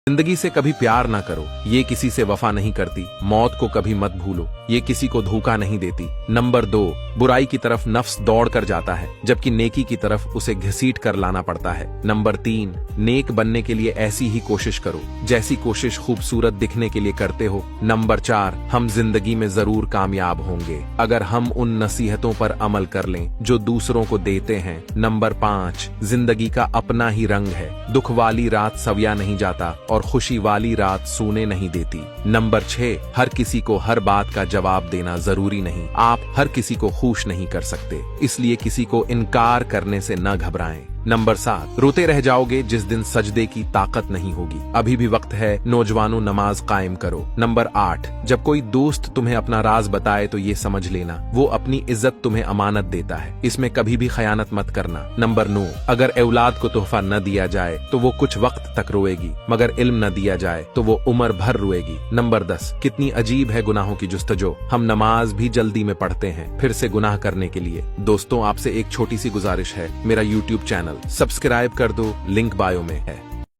जिंदगी से कभी प्यार ना करो, ये किसी से वफा नहीं करती। मौत को कभी मत भूलो, ये किसी को धोखा नहीं देती। नंबर 2, बुराई की तरफ नफ्स दौड़ कर जाता है, जबकि नेकी की तरफ उसे घसीट कर लाना पड़ता है। नंबर 3, नेक बनने के लिए ऐसी ही कोशिश करो जैसी कोशिश खूबसूरत दिखने के लिए करते हो। नंबर 4, हम जिंदगी में जरूर कामयाब होंगे अगर हम उन नसीहतों पर अमल कर लें जो दूसरों को देते हैं। नंबर 5, जिंदगी का अपना ही रंग है, दुख वाली रात सविया नहीं जाता और खुशी वाली रात सूने नहीं देती। नंबर 6, हर किसी को हर बात का जवाब देना जरूरी नहीं। आप हर किसी को खुश नहीं कर सकते, इसलिए किसी को इनकार करने से न घबराएं। नंबर 7, रोते रह जाओगे जिस दिन सजदे की ताकत नहीं होगी। अभी भी वक्त है, नौजवानों नमाज कायम करो। नंबर 8, जब कोई दोस्त तुम्हें अपना राज बताए तो ये समझ लेना वो अपनी इज्जत तुम्हें अमानत देता है, इसमें कभी भी खयानत मत करना। नंबर 9, अगर औलाद को तोहफा न दिया जाए तो वो कुछ वक्त तक रोएगी, मगर इल्म न दिया जाए तो वो उम्र भर रोएगी। नंबर 10, कितनी अजीब है गुनाहों की जुस्तजो, हम नमाज भी जल्दी में पढ़ते हैं फिर से गुनाह करने के लिए। दोस्तों, आपसे एक छोटी सी गुजारिश है, मेरा YouTube चैनल सब्सक्राइब कर दो, लिंक बायो में है।